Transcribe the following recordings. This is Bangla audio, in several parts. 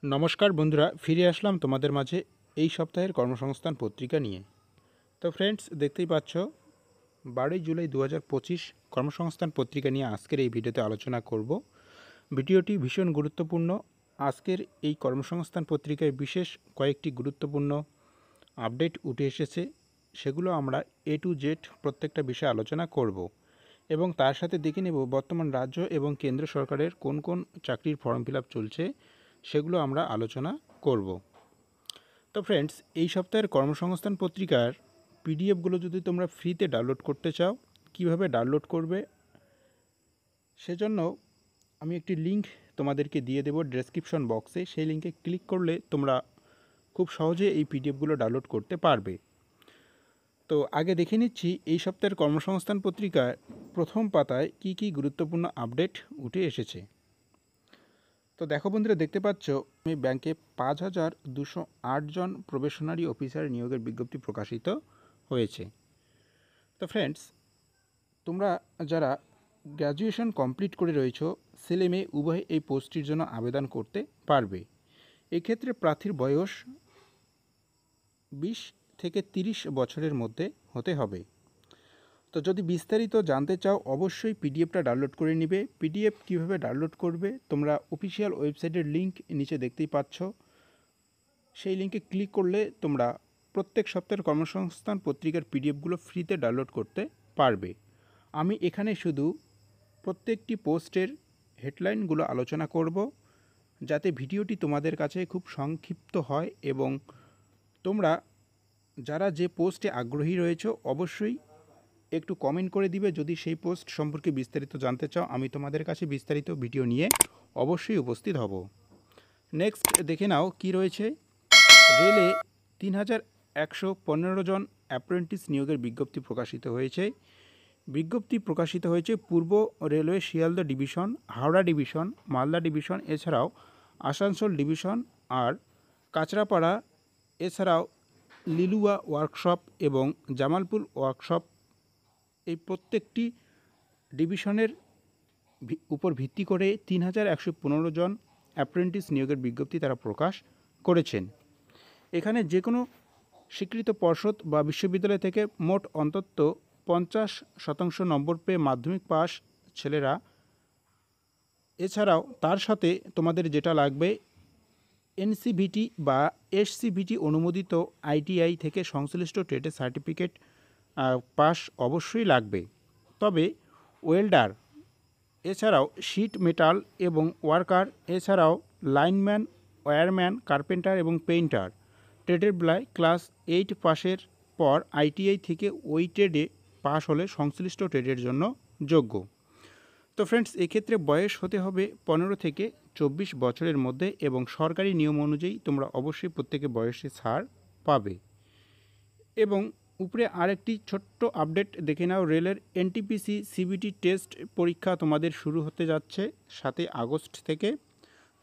নমস্কার বন্ধুরা, ফিরে আসলাম তোমাদের মাঝে এই সপ্তাহের কর্মসংস্থান পত্রিকা নিয়ে। তো ফ্রেন্ডস, দেখতেই পাচ্ছ 12 জুলাই 2025 কর্মসংস্থান পত্রিকা নিয়ে আজকের এই ভিডিওতে আলোচনা করব। ভিডিওটি ভীষণ গুরুত্বপূর্ণ। আজকের এই কর্মসংস্থান পত্রিকায় বিশেষ কয়েকটি গুরুত্বপূর্ণ আপডেট উঠে এসেছে, সেগুলো আমরা A to Z প্রত্যেকটা বিষয়ে আলোচনা করব এবং তার সাথে দেখে নেব বর্তমান রাজ্য এবং কেন্দ্র সরকারের কোন কোন চাকরির ফর্ম ফিল আপ চলছে, সেগুলো আমরা আলোচনা করব। তো ফ্রেন্ডস, এই সপ্তাহের কর্মসংস্থান পত্রিকার পিডিএফগুলো যদি তোমরা ফ্রিতে ডাউনলোড করতে চাও, কিভাবে ডাউনলোড করবে সেজন্য আমি একটি লিঙ্ক তোমাদেরকে দিয়ে দেব ডেসক্রিপশন বক্সে। সেই লিঙ্কে ক্লিক করলে তোমরা খুব সহজে এই পিডিএফগুলো ডাউনলোড করতে পারবে। তো আগে দেখে নিচ্ছি এই সপ্তাহের কর্মসংস্থান পত্রিকার প্রথম পাতায় কি কি গুরুত্বপূর্ণ আপডেট উঠে এসেছে। তো দেখো বন্ধুরা, দেখতে পাচ্ছ আমি ব্যাংকে 5208 জন প্রবেশনারি অফিসার নিয়োগের বিজ্ঞপ্তি প্রকাশিত হয়েছে। তো ফ্রেন্ডস, তোমরা যারা গ্র্যাজুয়েশন কমপ্লিট করে রয়েছো, ছেলে মেয়ে উভয় এই পোস্টটির জন্য আবেদন করতে পারবে। এক্ষেত্রে প্রার্থীর বয়স 20 থেকে 30 বছরের মধ্যে হতে হবে। তো যদি বিস্তারিত জানতে চাও অবশ্যই পিডিএফটা ডাউনলোড করে নিবে। পিডিএফ কীভাবে ডাউনলোড করবে তোমরা অফিসিয়াল ওয়েবসাইটের লিঙ্ক নিচে দেখতেই পাচ্ছ। সেই লিঙ্কে ক্লিক করলে তোমরা প্রত্যেক সপ্তাহের কর্মসংস্থান পত্রিকার পিডিএফগুলো ফ্রিতে ডাউনলোড করতে পারবে। আমি এখানে শুধু প্রত্যেকটি পোস্টের হেডলাইনগুলো আলোচনা করব, যাতে ভিডিওটি তোমাদের কাছে খুব সংক্ষিপ্ত হয় এবং তোমরা যারা যে পোস্টে আগ্রহী রয়েছো অবশ্যই একটু কমেন্ট করে দিবে যদি সেই পোস্ট সম্পর্কে বিস্তারিত জানতে চাও। আমি তোমাদের কাছে বিস্তারিত ভিডিও নিয়ে অবশ্যই উপস্থিত হব। নেক্সট দেখে নাও কি রয়েছে। রেলে 3115 জন অ্যাপ্রেন্টিস নিয়োগের বিজ্ঞপ্তি প্রকাশিত হয়েছে। বিজ্ঞপ্তি প্রকাশিত হয়েছে পূর্ব railway Sealdah division, Howrah division, Malda division, এছাড়াও আসানসোল ডিভিশন আর কাঁচরাপাড়া, এছাড়াও লিলুয়া ওয়ার্কশপ এবং জামালপুর ওয়ার্কশপ, এই প্রত্যেকটি ডিভিশনের উপর ভিত্তি করে 3115 জন অ্যাপ্রেন্টিস নিয়োগের বিজ্ঞপ্তি তারা প্রকাশ করেছেন। এখানে যে কোনো স্বীকৃত পর্ষদ বা বিশ্ববিদ্যালয় থেকে মোট অন্তত 50% নম্বর পেয়ে মাধ্যমিক পাস ছেলেরা, এছাড়াও তার সাথে তোমাদের যেটা লাগবে এনসিভিটি বা এসসিভিটি অনুমোদিত আইটিআই থেকে সংশ্লিষ্ট ট্রেডের সার্টিফিকেট পাস অবশ্যই লাগবে। তবে ওয়েল্ডার, এছাড়াও শিট মেটাল এবং ওয়ার্কার, এছাড়াও লাইনম্যান, ওয়্যারম্যান, কার্পেন্টার এবং পেইন্টার ট্রেডের বেলায় ক্লাস 8 পাসের পর আইটিআই থেকে ওই ট্রেডে পাস হলে সংশ্লিষ্ট ট্রেডের জন্য যোগ্য। তো ফ্রেন্ডস, এক্ষেত্রে বয়স হতে হবে 15 থেকে 24 বছরের মধ্যে এবং সরকারি নিয়ম অনুযায়ী তোমরা অবশ্যই প্রত্যেকে বয়সে ছাড় পাবে। এবং উপরে আরেকটি ছোট্ট আপডেট দেখে নাও। রেলের এনটিপিসি সিবিটি টেস্ট পরীক্ষা তোমাদের শুরু হতে যাচ্ছে 7 আগস্ট থেকে।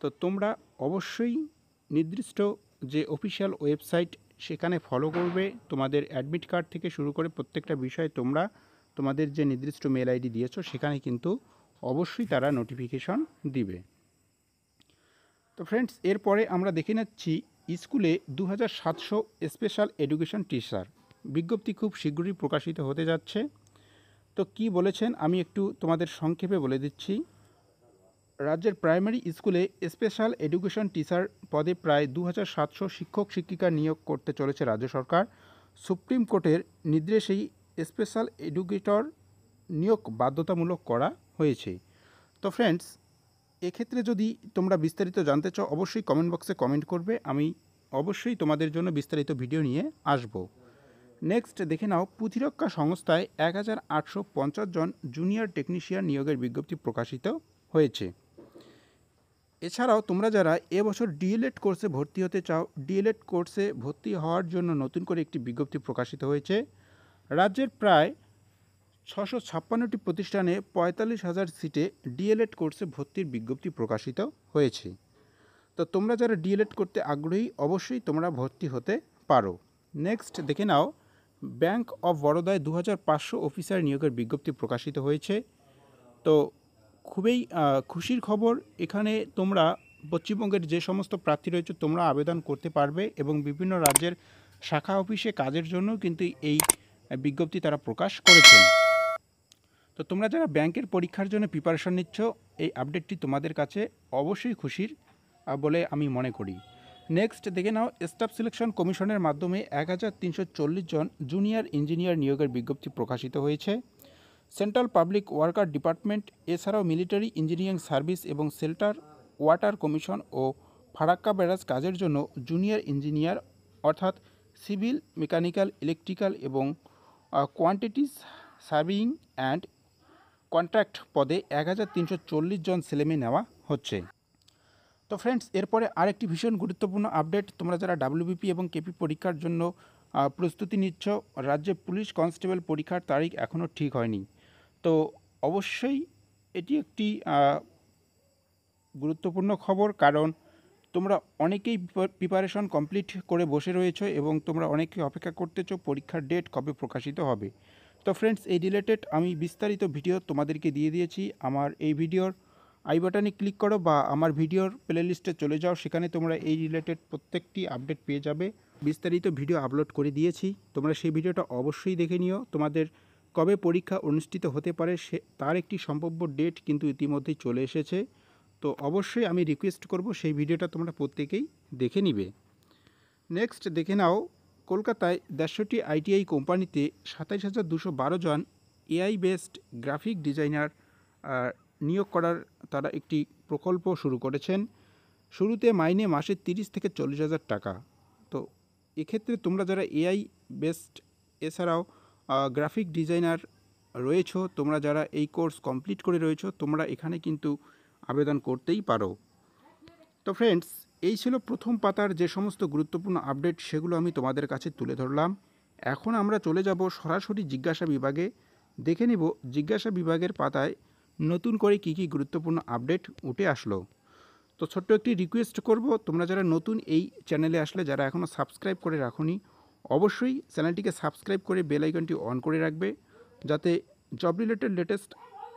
তো তোমরা অবশ্যই নির্দিষ্ট যে অফিসিয়াল ওয়েবসাইট সেখানে ফলো করবে। তোমাদের অ্যাডমিট কার্ড থেকে শুরু করে প্রত্যেকটা বিষয়ে তোমরা তোমাদের যে নির্দিষ্ট মেল আইডি দিয়েছো সেখানে কিন্তু অবশ্যই তারা নোটিফিকেশন দিবে। তো ফ্রেন্ডস, এরপরে আমরা দেখে নিচ্ছি স্কুলে 2700 স্পেশাল এডুকেশন টিচার বিজ্ঞপ্তি খুব শীঘ্রই প্রকাশিত হতে যাচ্ছে। তো কি বলেছেন আমি একটু তোমাদের সংক্ষেপে বলে দিচ্ছি। রাজ্যের প্রাইমারি স্কুলে স্পেশাল এডুকেশন টিচার পদে প্রায় 2700 শিক্ষক শিক্ষিকা নিয়োগ করতে চলেছে রাজ্য সরকার। সুপ্রিম কোর্টের নির্দেশেই স্পেশাল এডুকেটর নিয়োগ বাধ্যতামূলক করা হয়েছে। তো ফ্রেন্ডস, এক্ষেত্রে যদি তোমরা বিস্তারিত জানতে চাও অবশ্যই কমেন্ট বক্সে কমেন্ট করবে। আমি অবশ্যই তোমাদের জন্য বিস্তারিত ভিডিও নিয়ে আসব। নেক্সট দেখে নাও, প্রতিরক্ষা সংস্থায় 1850 জন জুনিয়র টেকনিশিয়ান নিয়োগের বিজ্ঞপ্তি প্রকাশিত হয়েছে। এছাড়াও তোমরা যারা এবছর ডিএলএড কোর্সে ভর্তি হতে চাও, ডিএলএড কোর্সে ভর্তি হওয়ার জন্য নতুন করে একটি বিজ্ঞপ্তি প্রকাশিত হয়েছে। রাজ্যের প্রায় 656টি প্রতিষ্ঠানে 45,000 সিটে ডিএলএড কোর্সে ভর্তির বিজ্ঞপ্তি প্রকাশিত হয়েছে। তো তোমরা যারা ডিএলএড করতে আগ্রহী অবশ্যই তোমরা ভর্তি হতে পারো। নেক্সট দেখে নাও, ব্যাংক অফ বরোদায় 2500 অফিসার নিয়োগের বিজ্ঞপ্তি প্রকাশিত হয়েছে। তো খুবই খুশির খবর, এখানে তোমরা পশ্চিমবঙ্গের যে সমস্ত প্রার্থী রয়েছে তোমরা আবেদন করতে পারবে এবং বিভিন্ন রাজ্যের শাখা অফিসে কাজের জন্য কিন্তু এই বিজ্ঞপ্তি তারা প্রকাশ করেছেন। তো তোমরা যারা ব্যাংকের পরীক্ষার জন্য প্রিপারেশন নিচ্ছ, এই আপডেটটি তোমাদের কাছে অবশ্যই খুশির বলে আমি মনে করি। নেক্সট দেখে নাও, স্টাফ সিলেকশন কমিশনের মাধ্যমে 1340 জন জুনিয়র ইঞ্জিনিয়ার নিয়োগের বিজ্ঞপ্তি প্রকাশিত হয়েছে। সেন্ট্রাল পাবলিক ওয়ার্কার ডিপার্টমেন্ট এছাড়াও মিলিটারি ইঞ্জিনিয়ারিং সার্ভিস এবং শেল্টার ওয়াটার কমিশন ও ফারাক্কা ব্যারাজ কাজের জন্য জুনিয়র ইঞ্জিনিয়ার অর্থাৎ সিভিল, মেকানিক্যাল, ইলেকট্রিক্যাল এবং কোয়ান্টিটিস সার্ভিং অ্যান্ড কন্ট্রাক্ট পদে 1340 জন ছেলেমেয়ে নেওয়া হচ্ছে। তো ফ্রেন্ডস, এরপরে আরেকটি ভীষণ গুরুত্বপূর্ণ আপডেট, তোমরা যারা ডাব্লিউবিপি এবং কেপি পরীক্ষার জন্য প্রস্তুতি নিচ্ছ, রাজ্যে পুলিশ কনস্টেবল পরীক্ষার তারিখ এখনও ঠিক হয়নি। তো অবশ্যই এটি একটি গুরুত্বপূর্ণ খবর, কারণ তোমরা অনেকেই প্রিপারেশন কমপ্লিট করে বসে রয়েছো এবং তোমরা অনেকেই অপেক্ষা করতেছো পরীক্ষার ডেট কবে প্রকাশিত হবে। তো ফ্রেন্ডস, এই রিলেটেড আমি বিস্তারিত ভিডিও তোমাদেরকে দিয়ে দিয়েছি। আমার এই ভিডিওর আই বাটনে ক্লিক করো বা আমার ভিডিওর প্লেলিস্টে চলে যাও, সেখানে তোমরা এই রিলেটেড প্রত্যেকটি আপডেট পেয়ে যাবে। বিস্তারিত ভিডিও আপলোড করে দিয়েছি, তোমরা সেই ভিডিওটা অবশ্যই দেখে নিও। তোমাদের কবে পরীক্ষা অনুষ্ঠিত হতে পারে তার একটি সম্ভাব্য ডেট কিন্তু ইতিমধ্যেই চলে এসেছে। তো অবশ্যই আমি রিকোয়েস্ট করব সেই ভিডিওটা তোমরা প্রত্যেকেই দেখে নিবে। নেক্সট দেখে নাও, কলকাতায় 150টি আইটিআই কোম্পানিতে 27,212 জন এআই বেসড গ্রাফিক ডিজাইনার নিয়োগ করার তারা একটি প্রকল্প শুরু করেছেন। শুরুতে মাইনে মাসে 30 থেকে 40,000 টাকা। তো এক্ষেত্রে তোমরা যারা এআই বেসড এছাড়াও গ্রাফিক ডিজাইনার রয়েছো, তোমরা যারা এই কোর্স কমপ্লিট করে রয়েছো, তোমরা এখানে কিন্তু আবেদন করতেই পারো। তো ফ্রেন্ডস, এই ছিল প্রথম পাতার যে সমস্ত গুরুত্বপূর্ণ আপডেট, সেগুলো আমি তোমাদের কাছে তুলে ধরলাম। এখন আমরা চলে যাব সরাসরি জিজ্ঞাসা বিভাগে। দেখে নেব জিজ্ঞাসা বিভাগের পাতায় নতুন করে কী কী গুরুত্বপূর্ণ আপডেট উঠে আসলো। তো ছোট্ট একটি রিকোয়েস্ট করব, তোমরা যারা নতুন এই চ্যানেলে আসলে, যারা এখনও সাবস্ক্রাইব করে রাখোনি, অবশ্যই চ্যানেলটিকে সাবস্ক্রাইব করে বেল আইকনটি অন করে রাখবে, যাতে জব রিলেটেড লেটেস্ট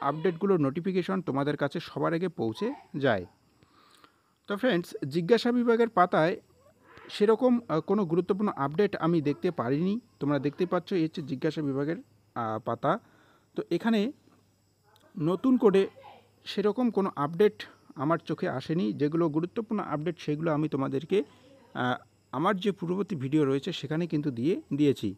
আপডেটগুলোর নোটিফিকেশন তোমাদের কাছে সবার আগে পৌঁছে যায়। তো ফ্রেন্ডস, জিজ্ঞাসা বিভাগের পাতায় সেরকম কোনো গুরুত্বপূর্ণ আপডেট আমি দেখতে পারিনি। তোমরা দেখতে পাচ্ছ এই হচ্ছে জিজ্ঞাসা বিভাগের পাতা। তো এখানে নতুন করে সেরকম কোনো আপডেট আমার চোখে আসেনি। যেগুলো গুরুত্বপূর্ণ আপডেট সেগুলো আমি তোমাদেরকে আমার যে পূর্ববর্তী ভিডিও রয়েছে সেখানে কিন্তু দিয়েছি।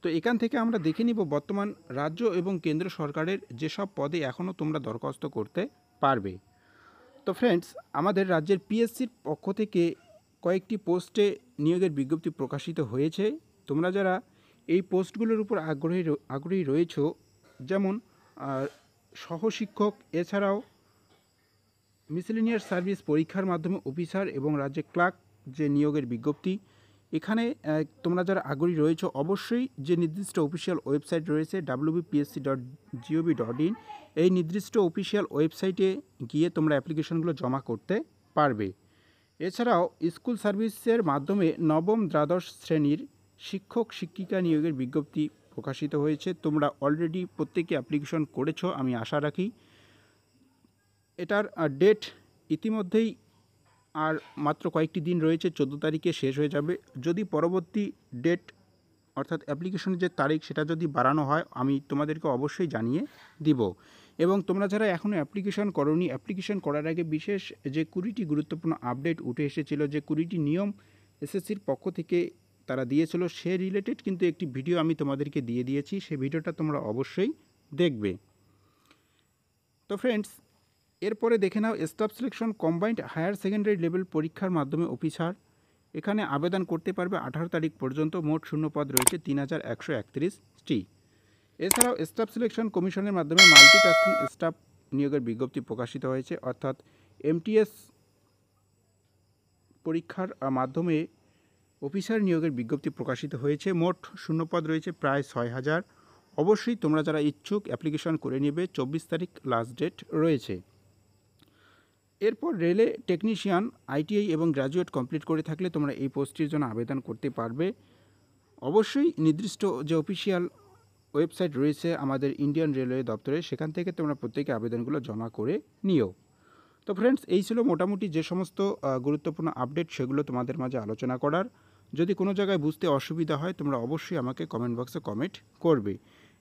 তো এখান থেকে আমরা দেখে নিব বর্তমান রাজ্য এবং কেন্দ্র সরকারের যেসব পদে এখনও তোমরা দরখাস্ত করতে পারবে। তো ফ্রেন্ডস, আমাদের রাজ্যের পিএসসির পক্ষ থেকে কয়েকটি পোস্টে নিয়োগের বিজ্ঞপ্তি প্রকাশিত হয়েছে। তোমরা যারা এই পোস্টগুলোর উপর আগ্রহী রয়েছো, যেমন সহশিক্ষক এছাড়াও মিসেলেনিয়াস সার্ভিস পরীক্ষার মাধ্যমে অফিসার এবং রাজ্যে ক্লার্ক যে নিয়োগের বিজ্ঞপ্তি, এখানে তোমরা যারা আগ্রহী রয়েছো, অবশ্যই যে নির্দিষ্ট অফিসিয়াল ওয়েবসাইট রয়েছে wbpsc.gov.in, এই নির্দিষ্ট অফিসিয়াল ওয়েবসাইটে গিয়ে তোমরা অ্যাপ্লিকেশনগুলো জমা করতে পারবে। এছাড়াও স্কুল সার্ভিসের মাধ্যমে নবম দ্বাদশ শ্রেণীর শিক্ষক শিক্ষিকা নিয়োগের বিজ্ঞপ্তি প্রকাশিত হয়েছে। তোমরা অলরেডি প্রত্যেকে অ্যাপ্লিকেশন করেছো আমি আশা রাখি। এটার ডেট ইতিমধ্যেই আর মাত্র কয়েকটি দিন রয়েছে, 14 তারিখে শেষ হয়ে যাবে। যদি পরবর্তী ডেট অর্থাৎ অ্যাপ্লিকেশনের যে তারিখ সেটা যদি বাড়ানো হয়, আমি তোমাদেরকে অবশ্যই জানিয়ে দিব। এবং তোমরা যারা এখনও অ্যাপ্লিকেশন করোনি, অ্যাপ্লিকেশন করার আগে বিশেষ যে 20টি গুরুত্বপূর্ণ আপডেট উঠে এসেছিল, যে 20টি নিয়ম এসএসসির পক্ষ থেকে তারা দিয়েছিল, সে রিলেটেড কিন্তু একটি ভিডিও আমি তোমাদেরকে দিয়ে দিয়েছি। সেই ভিডিওটা তোমরা অবশ্যই দেখবে। তো ফ্রেন্ডস, এরপরে দেখে নাও staff selection combined higher secondary level পরীক্ষার মাধ্যমে অফিসার, এখানে আবেদন করতে পারবে 18 তারিখ পর্যন্ত। মোট শূন্যপদ রয়েছে 3131টি। এছাড়াও স্টাফ সিলেকশন কমিশনের মাধ্যমে মাল্টিটাস্কিং স্টাফ নিয়োগের বিজ্ঞপ্তি প্রকাশিত হয়েছে, অর্থাৎ এমটিএস পরীক্ষার মাধ্যমে অফিসার নিয়োগের বিজ্ঞপ্তি প্রকাশিত হয়েছে। মোট শূন্যপদ রয়েছে প্রায় 6,000। অবশ্যই তোমরা যারা ইচ্ছুক অ্যাপ্লিকেশন করে নেবে, 24 তারিখ লাস্ট ডেট রয়েছে। এরপর রেলে টেকনিশিয়ান আইটিআই এবং গ্র্যাজুয়েট কমপ্লিট করে থাকলে তোমরা এই পোস্টটির জন্য আবেদন করতে পারবে। অবশ্যই নির্দিষ্ট যে অফিসিয়াল ওয়েবসাইট রয়েছে আমাদের ইন্ডিয়ান রেলওয়ে দপ্তরে, সেখান থেকে তোমরা প্রত্যেকে আবেদনগুলো জমা করে নিও। তো ফ্রেন্ডস, এই ছিল মোটামুটি যে সমস্ত গুরুত্বপূর্ণ আপডেট সেগুলো তোমাদের মাঝে আলোচনা করার। যদি কোনো জায়গায় বুঝতে অসুবিধা হয় তোমরা অবশ্যই আমাকে কমেন্ট বক্সে কমেন্ট করবে।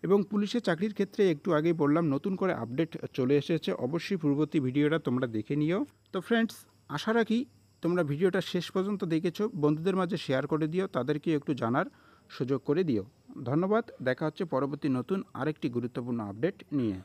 এবং পুলিশের চাকরির ক্ষেত্রে একটু আগেই বললাম নতুন করে আপডেট চলে এসেছে, অবশ্যই পূর্ববর্তী ভিডিওটা তোমরা দেখে নিও। তো ফ্রেন্ডস, আশা রাখি তোমরা ভিডিওটা শেষ পর্যন্ত দেখেছো, বন্ধুদের মাঝে শেয়ার করে দিও, তাদেরকে একটু জানার সুযোগ করে দিও। ধন্যবাদ, দেখা হচ্ছে পরবর্তী নতুন আরেকটি গুরুত্বপূর্ণ আপডেট নিয়ে।